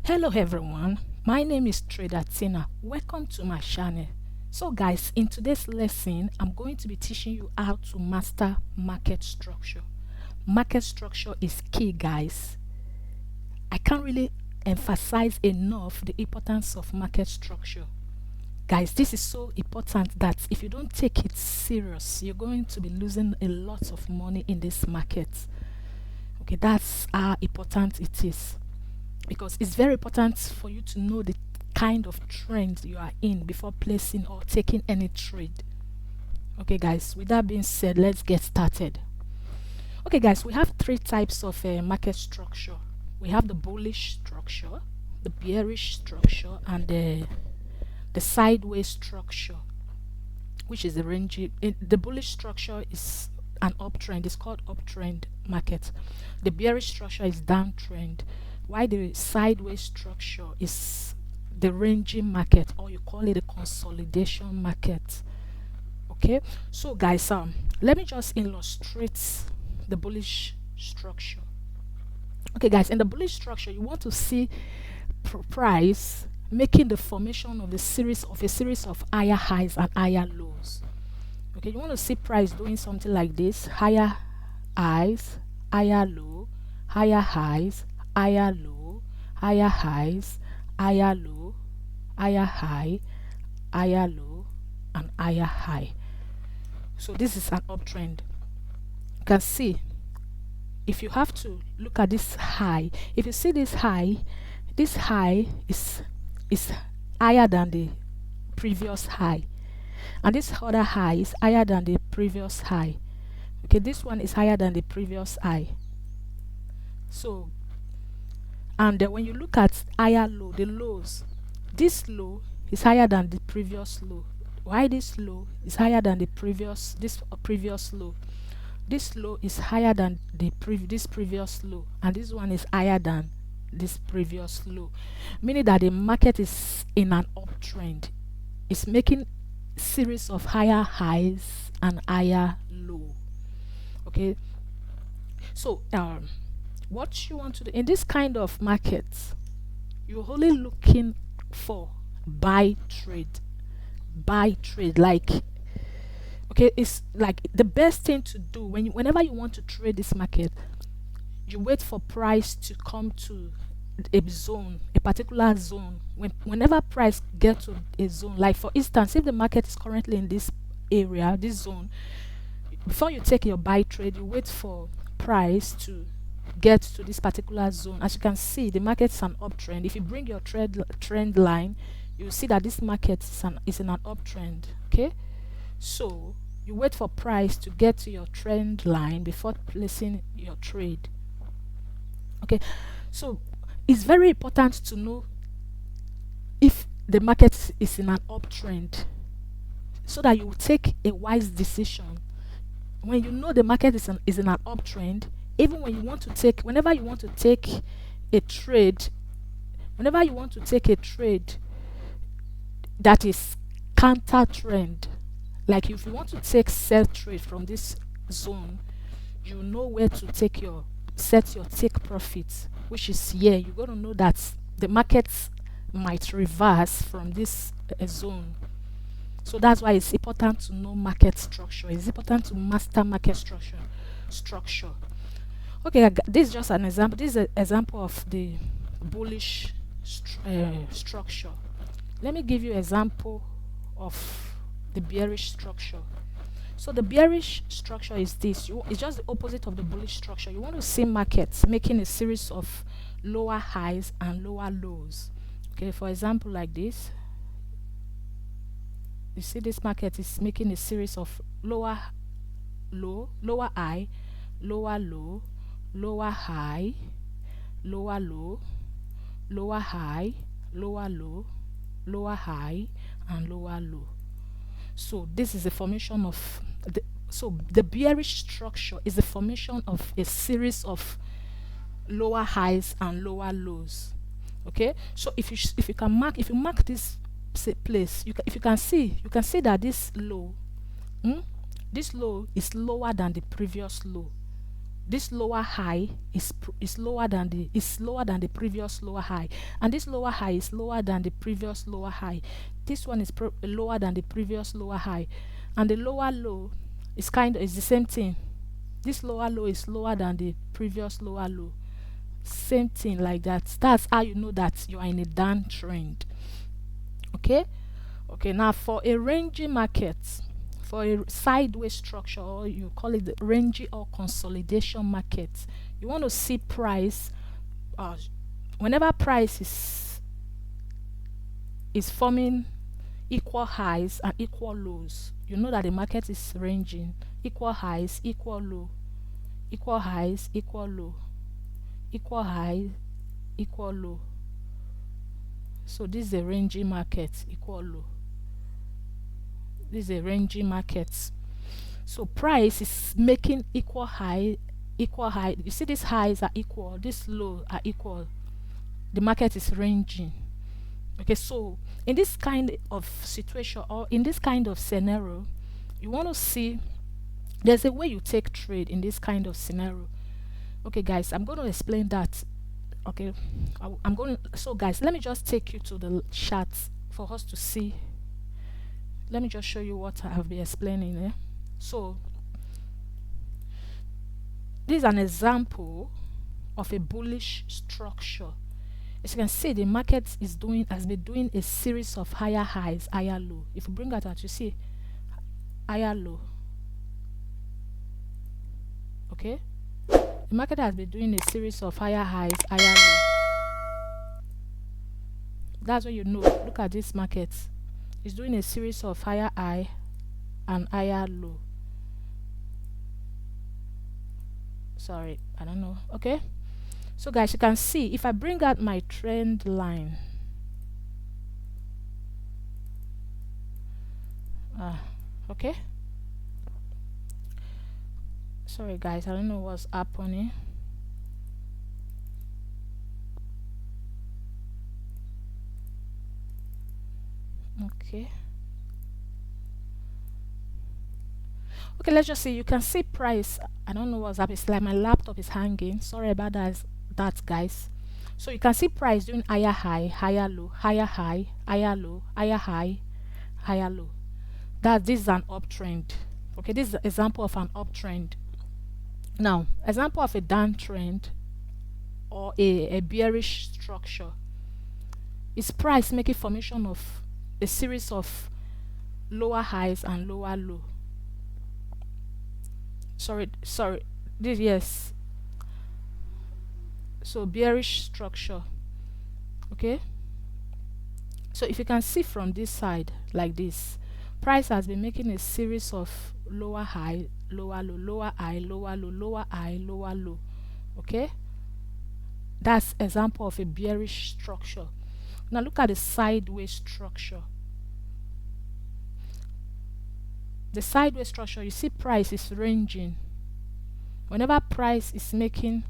Hello everyone, my name is Trader Tina. Welcome to my channel. So guys, in today's lesson, I'm going to be teaching you how to master market structure. Market structure is key, guys. I can't really emphasize enough the importance of market structure. Guys, this is so important that if you don't take it serious, you're going to be losing a lot of money in this market. Okay, that's how important it is, because it's very important for you to know the kind of trend you are in before placing or taking any trade. Okay guys, with that being said, let's get started. Okay guys, we have three types of market structure. We have the bullish structure, the bearish structure, and the sideways structure, which is the range. The bullish structure is an uptrend. It's called uptrend market. The bearish structure is downtrend, while the sideways structure is the ranging market, or you call it a consolidation market. Okay, so guys, let me just illustrate the bullish structure. Okay guys, in the bullish structure, you want to see price making the formation of a series of higher highs and higher lows. Okay, you want to see price doing something like this: higher highs, higher low, higher highs, higher low, higher highs, higher low, higher high, higher low, and higher high. So this is an uptrend. You can see, if you have to look at this high, if you see this high is higher than the previous high, and this other high is higher than the previous high. Okay, this one is higher than the previous high. So, and when you look at higher low, the lows, this low is higher than the previous low. Why this low is higher than the previous low? This low is higher than this previous low, and this one is higher than this previous low, meaning that the market is in an uptrend. It's making series of higher highs and higher low. Okay, so what you want to do in this kind of market, you're only looking for buy trade. Like, okay, it's like the best thing to do whenever you want to trade this market. You wait for price to come to a particular zone. Whenever price gets to a zone, like for instance, if the market is currently in this area, this zone, before you take your buy trade, you wait for price to get to this particular zone. As you can see, the market is an uptrend. If you bring your trend line, you see that this market is in an uptrend. Okay, so you wait for price to get to your trend line before placing your trade. Okay, so it's very important to know if the market is in an uptrend, so that you will take a wise decision. When you know the market is in an uptrend, even when you want to take, whenever you want to take a trade, whenever you want to take a trade that is counter trend, like if you want to take sell trade from this zone, you know where to set your take profit, which is here. You're going to know that the market might reverse from this zone. So that's why it's important to know market structure. It's important to master market structure. Okay, this is just an example. This is an example of the bullish structure. Let me give you an example of the bearish structure. So the bearish structure is this. It's just the opposite of the bullish structure. You want to see markets making a series of lower highs and lower lows. Okay, for example, like this. You see this market is making a series of lower high, lower low, lower high, lower low, lower high, lower low, lower high, and lower low. So this is the formation of the bearish structure is the formation of a series of lower highs and lower lows. Okay, so if you mark this place, you can see that this low is lower than the previous low. this lower high is lower than the previous lower high, and this lower high is lower than the previous lower high. This one is lower than the previous lower high, and the lower low is the same thing. This lower low is lower than the previous lower low. Same thing like that. That's how you know that you are in a downtrend. Okay. Okay, now for a ranging market, for a sideways structure, or you call it the ranging or consolidation market, you want to see price, whenever price is forming equal highs and equal lows, you know that the market is ranging. Equal highs, equal low, equal highs, equal low, equal high, equal low. So this is a ranging market. Equal low, this is a ranging market. So price is making equal high, equal high. You see, these highs are equal, these low are equal. The market is ranging. Okay, so in this kind of situation, or in this kind of scenario, you want to see, there's a way you take trade in this kind of scenario. Okay guys, I'm going to explain that. Okay, I'm going so guys, let me just take you to the charts for us to see. Let me just show you what I have been explaining there. So this is an example of a bullish structure. As you can see, the market has been doing a series of higher highs, higher low. If you bring that out, you see higher low. Okay, the market has been doing a series of higher highs, higher low. That's what you know. Look at this market. It's doing a series of higher high and higher low. Sorry, I don't know. Okay, so guys, you can see if I bring out my trend line, okay, sorry guys, I don't know what's happening. Okay, let's just see. You can see price. I don't know what's happening. It's like my laptop is hanging. Sorry about that guys. So you can see price doing higher high, higher low, higher high, higher low, higher high, higher low. This is an uptrend. Okay, this is an example of an uptrend. Now, example of a downtrend or a bearish structure is price making formation of a series of lower highs and lower low. Sorry, this, yes. So bearish structure. Okay, so if you can see from this side like this, price has been making a series of lower high, lower low, lower high, lower low, lower high, lower low. Okay, that's example of a bearish structure. Now look at the sideways structure. The sideways structure, you see price is ranging. Whenever price is making,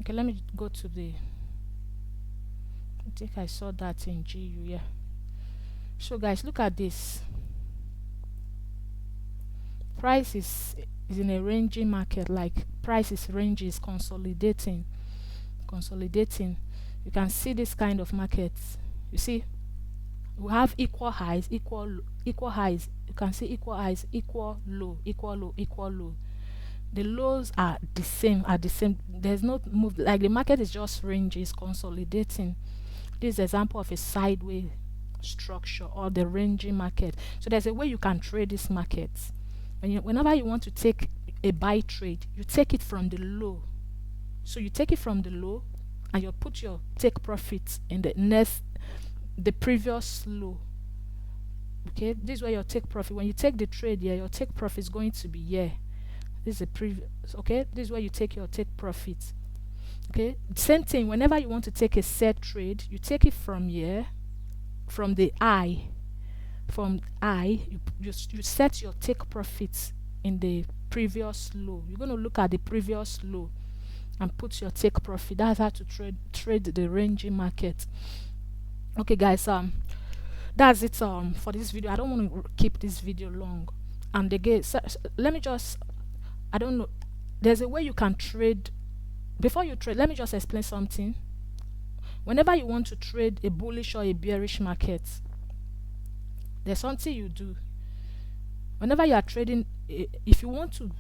okay, let me go to the, I think I saw that in GU. Yeah, so guys, look at this. Price is in a ranging market. Like price is ranging, is consolidating. You can see this kind of markets. You see, we have equal highs, equal highs. You can see equal highs, equal low, equal low, equal low. The lows are the same. There's no move. Like the market is just ranging, is consolidating. This is example of a sideways structure or the ranging market. So there's a way you can trade this market. Whenever you want to take a buy trade, you take it from the low. So you take it from the low and you put your take profits in the previous low. Okay, this is where your take profit. When you take the trade here, your take profit is going to be here. This is the previous. Okay, this is where you take your take profit. Okay, same thing. Whenever you want to take a set trade, you take it from here, from the high. From high, you set your take profits in the previous low. You're going to look at the previous low and put your take profit. That's how to trade the ranging market. Okay guys, that's it for this video. I don't want to keep this video long. And again, let me just, I don't know, there's a way you can trade. Before you trade, let me just explain something. Whenever you want to trade a bullish or a bearish market, there's something you do. Whenever you are trading, if you want to,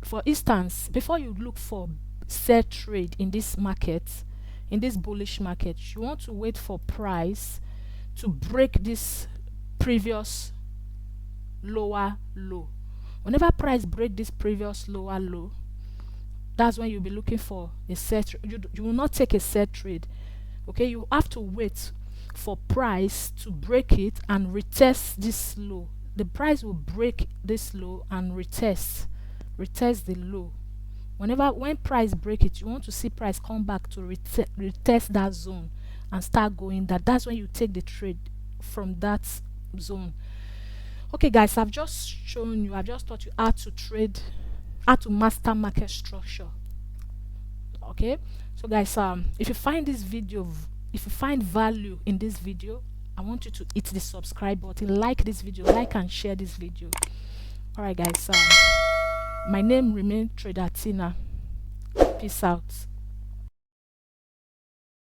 for instance, before you look for sell trade in this market, in this bullish market, you want to wait for price to break this previous lower low. Whenever price break this previous lower low, that's when you'll be looking for a set. You will not take a set trade. Okay, you have to wait for price to break it and retest this low. The price will break this low and retest the low. When price break it, you want to see price come back to retest that zone and start going. That's when you take the trade from that zone. Okay guys, I've just shown you, I've just taught you how to trade, how to master market structure. Okay, so guys, if you find this video, if you find value in this video, I want you to hit the subscribe button, like this video, like and share this video. All right guys, my name remains Trader Tina. Peace out.